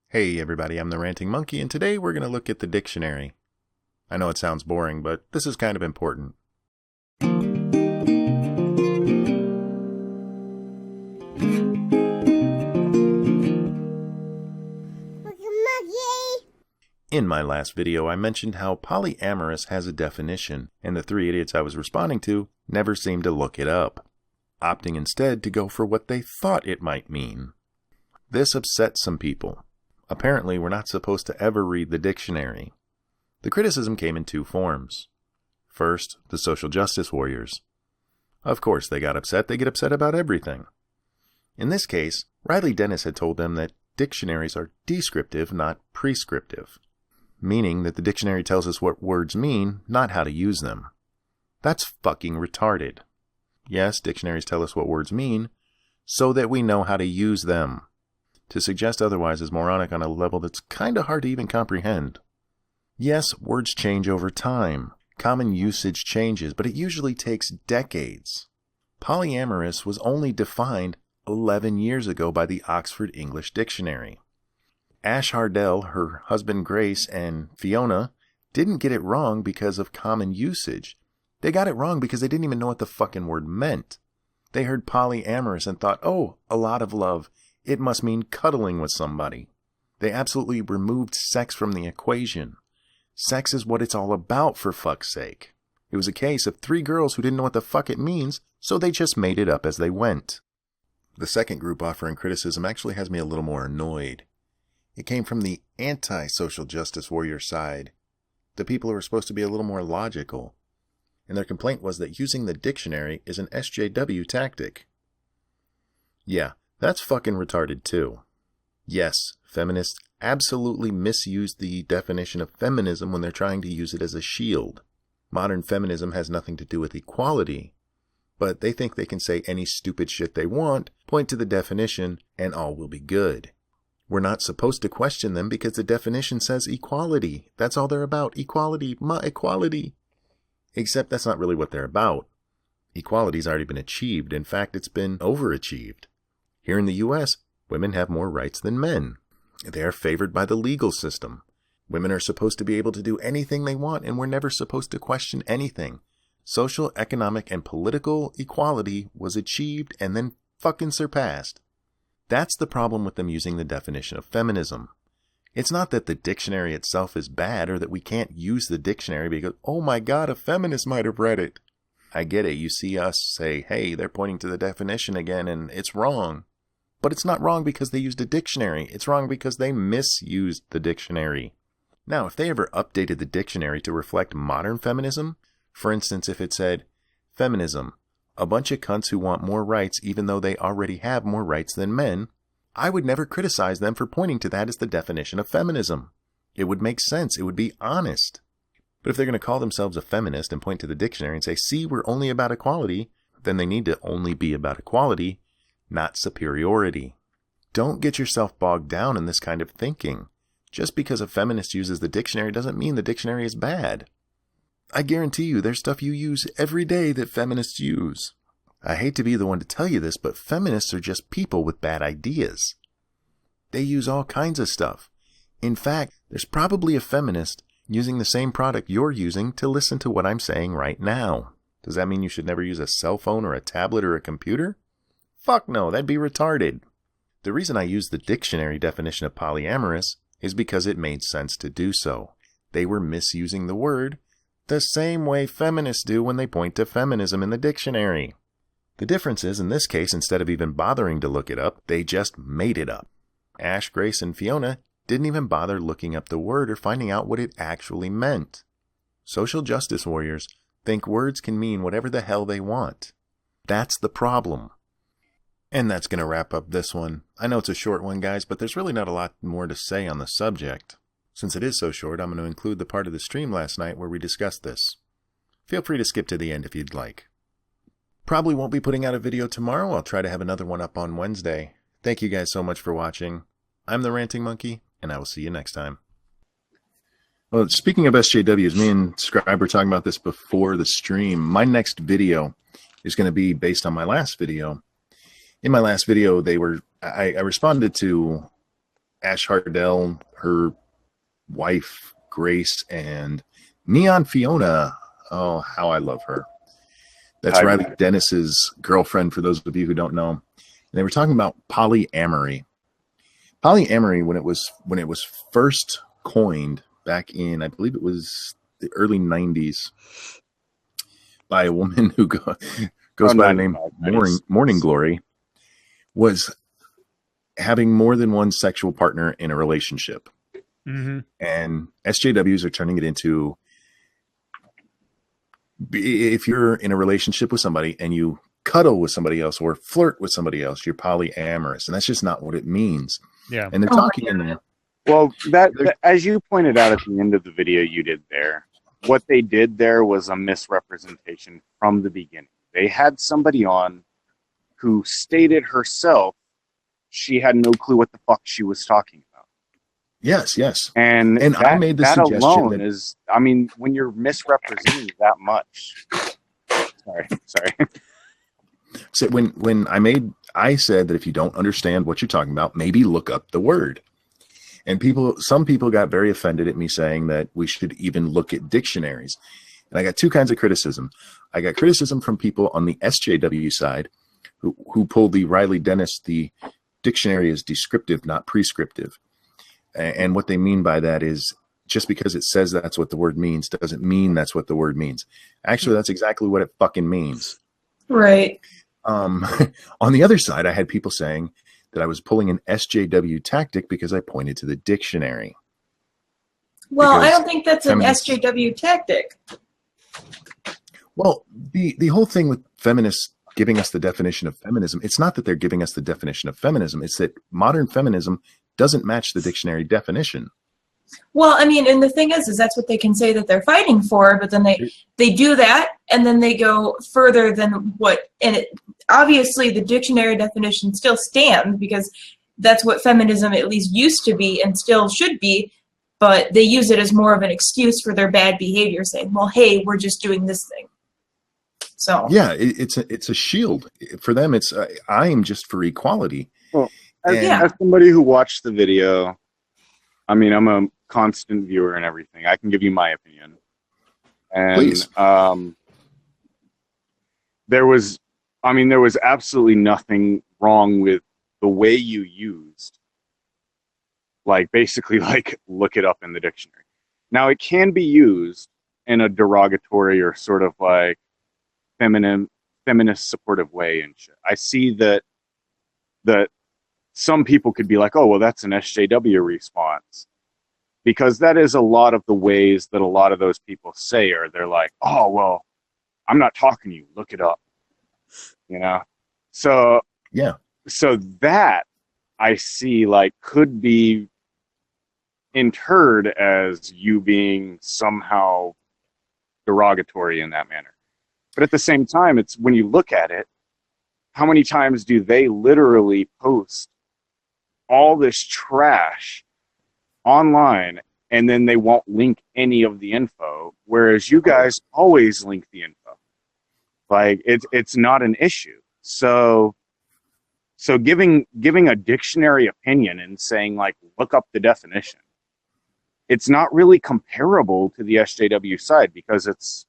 Hey everybody, I'm the Ranting Monkey, and today we're going to look at the dictionary. I know it sounds boring, but this is kind of important. In my last video, I mentioned how polyamorous has a definition, and the three idiots I was responding to never seemed to look it up, opting instead to go for what they thought it might mean. This upset some people. Apparently, we're not supposed to ever read the dictionary. The criticism came in two forms. First, the social justice warriors. Of course, they got upset. They get upset about everything. In this case, Riley Dennis had told them that dictionaries are descriptive, not prescriptive, meaning that the dictionary tells us what words mean, not how to use them. That's fucking retarded. Yes, dictionaries tell us what words mean, so that we know how to use them. To suggest otherwise is moronic on a level that's kinda hard to even comprehend. Yes, words change over time. Common usage changes, but it usually takes decades. Polyamorous was only defined 11 years ago by the Oxford English Dictionary. Ash Hardell, her husband Grace, and Fiona didn't get it wrong because of common usage. They got it wrong because they didn't even know what the fucking word meant. They heard polyamorous and thought, oh, a lot of love. It must mean cuddling with somebody. They absolutely removed sex from the equation. Sex is what it's all about, for fuck's sake. It was a case of three girls who didn't know what the fuck it means, so they just made it up as they went. The second group offering criticism actually has me a little more annoyed. It came from the anti-social justice warrior side, the people who are supposed to be a little more logical. And their complaint was that using the dictionary is an SJW tactic. Yeah. That's fucking retarded too. Yes, feminists absolutely misuse the definition of feminism when they're trying to use it as a shield. Modern feminism has nothing to do with equality, but they think they can say any stupid shit they want, point to the definition, and all will be good. We're not supposed to question them because the definition says equality. That's all they're about. Equality, my equality. Except that's not really what they're about. Equality's already been achieved. In fact, it's been overachieved. Here in the U.S., women have more rights than men. They are favored by the legal system. Women are supposed to be able to do anything they want, and we're never supposed to question anything. Social, economic, and political equality was achieved and then fucking surpassed. That's the problem with them using the definition of feminism. It's not that the dictionary itself is bad or that we can't use the dictionary because, oh my god, a feminist might have read it. I get it. You see us say, hey, they're pointing to the definition again, and it's wrong. But it's not wrong because they used a dictionary. It's wrong because they misused the dictionary. Now, if they ever updated the dictionary to reflect modern feminism, for instance, if it said, feminism, a bunch of cunts who want more rights even though they already have more rights than men, I would never criticize them for pointing to that as the definition of feminism. It would make sense. It would be honest. But if they're going to call themselves a feminist and point to the dictionary and say, see, we're only about equality, then they need to only be about equality, not superiority. Don't get yourself bogged down in this kind of thinking. Just because a feminist uses the dictionary doesn't mean the dictionary is bad. I guarantee you there's stuff you use every day that feminists use. I hate to be the one to tell you this, but feminists are just people with bad ideas. They use all kinds of stuff. In fact, there's probably a feminist using the same product you're using to listen to what I'm saying right now. Does that mean you should never use a cell phone or a tablet or a computer? Fuck no, that'd be retarded. The reason I use the dictionary definition of polyamorous is because it made sense to do so. They were misusing the word the same way feminists do when they point to feminism in the dictionary. The difference is, in this case, instead of even bothering to look it up, they just made it up. Ash, Grace, and Fiona didn't even bother looking up the word or finding out what it actually meant. Social justice warriors think words can mean whatever the hell they want. That's the problem. And that's going to wrap up this one. I know it's a short one, guys, but there's really not a lot more to say on the subject. Since it is so short, I'm going to include the part of the stream last night where we discussed this. Feel free to skip to the end if you'd like. Probably won't be putting out a video tomorrow. I'll try to have another one up on Wednesday. Thank you guys so much for watching. I'm the Ranting Monkey, and I will see you next time. Well, speaking of SJWs, me and Scribe were talking about this before the stream. My next video is going to be based on my last video. In my last video, I responded to Ash Hardell, her wife Grace, and Neon Fiona. Oh, how I love her. That's Riley Dennis's girlfriend, for those of you who don't know. And they were talking about polyamory. Polyamory, when it was first coined back in, I believe it was the early 90s, by a woman who goes by the name Morning Glory, was having more than one sexual partner in a relationship. Mm-hmm. And SJWs are turning it into, if you're in a relationship with somebody and you cuddle with somebody else or flirt with somebody else, you're polyamorous. And that's just not what it means. Yeah. And they're talking in there. Well, that as you pointed out at the end of the video you did there, what they did there was a misrepresentation from the beginning. They had somebody on who stated herself she had no clue what the fuck she was talking about. Yes, yes. And that, I made the that suggestion alone that is, I mean, when you're misrepresenting that much. Sorry. So when I said that if you don't understand what you're talking about, maybe look up the word. And some people got very offended at me saying that we should even look at dictionaries. And I got two kinds of criticism. I got criticism from people on the SJW side who pulled the Riley Dennis, the dictionary is descriptive, not prescriptive. And what they mean by that is just because it says that's what the word means doesn't mean that's what the word means. Actually, that's exactly what it fucking means. Right. On the other side, I had people saying that I was pulling an SJW tactic because I pointed to the dictionary. Well, I don't think that's an SJW tactic. Well, the whole thing with feminists giving us the definition of feminism, it's not that they're giving us the definition of feminism, it's that modern feminism doesn't match the dictionary definition. Well, I mean, and the thing is that's what they can say that they're fighting for, but then they do that, and then they go further than what, and obviously the dictionary definition still stands, because that's what feminism at least used to be and still should be, but they use it as more of an excuse for their bad behavior, saying, well, hey, we're just doing this thing. So yeah, it's a shield. For them, it's I'm just for equality. Well, as somebody who watched the video, I mean, I'm a constant viewer and everything. I can give you my opinion. And please. There was absolutely nothing wrong with the way you used, basically look it up in the dictionary. Now, it can be used in a derogatory or sort of feminist supportive way and shit. I see that some people could be like, oh, well, that's an SJW response. Because that is a lot of the ways that a lot of those people say, or they're like, oh, well, I'm not talking to you. Look it up. You know? So, yeah. So that I see could be interred as you being somehow derogatory in that manner. But at the same time, it's when you look at it, how many times do they literally post all this trash online and then they won't link any of the info, whereas you guys always link the info. It's not an issue. So giving a dictionary opinion and saying look up the definition, it's not really comparable to the SJW side, because it's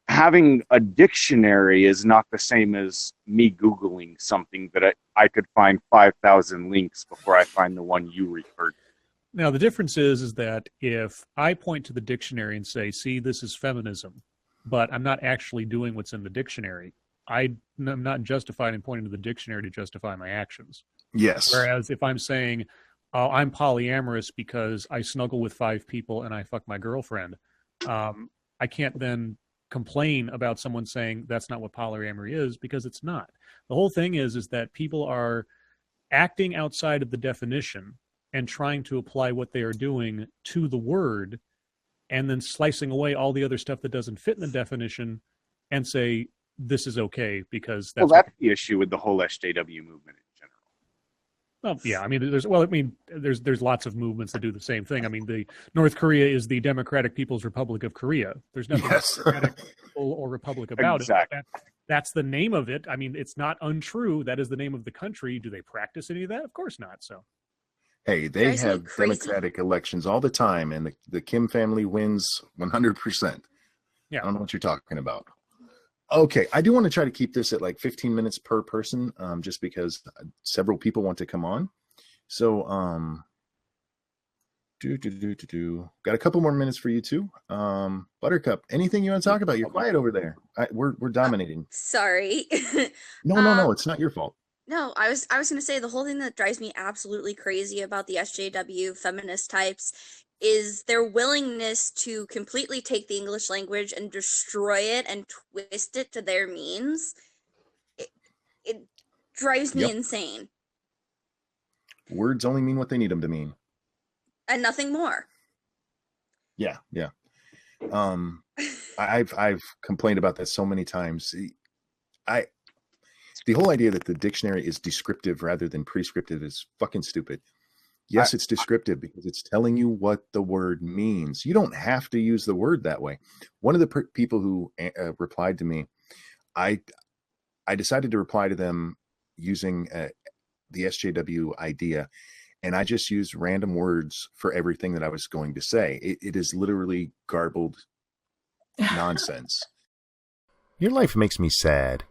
having a dictionary is not the same as me Googling something that I could find 5,000 links before I find the one you referred to. Now, the difference is that if I point to the dictionary and say, see, this is feminism, but I'm not actually doing what's in the dictionary, I'm not justified in pointing to the dictionary to justify my actions. Yes. Whereas if I'm saying, oh, I'm polyamorous because I snuggle with 5 people and I fuck my girlfriend, I can't then complain about someone saying that's not what polyamory is, because it's not. The whole thing is that people are acting outside of the definition and trying to apply what they are doing to the word, and then slicing away all the other stuff that doesn't fit in the definition and say this is okay because that's the issue with the whole SJW movement in general. Well, yeah, I mean, there's lots of movements that do the same thing. I mean, the North Korea is the Democratic People's Republic of Korea. There's nothing Democratic or Republic about it. That's the name of it. I mean, it's not untrue. That is the name of the country. Do they practice any of that? Of course not. So, Hey, they Drives me have crazy. Democratic elections all the time, and the Kim family wins 100%. Yeah. I don't know what you're talking about. Okay, I do want to try to keep this at like 15 minutes per person, just because several people want to come on. So, got a couple more minutes for you too. Buttercup, anything you want to talk about? You're quiet over there. We're dominating. Sorry. No, it's not your fault. No, I was going to say the whole thing that drives me absolutely crazy about the SJW feminist types is their willingness to completely take the English language and destroy it and twist it to their means. It drives me insane. Words only mean what they need them to mean. And nothing more. Yeah. I've complained about that so many times. The whole idea that the dictionary is descriptive rather than prescriptive is fucking stupid. Yes, it's descriptive because it's telling you what the word means. You don't have to use the word that way. One of the people who replied to me, I decided to reply to them using the SJW idea, and I just used random words for everything that I was going to say. It is literally garbled nonsense. Your life makes me sad.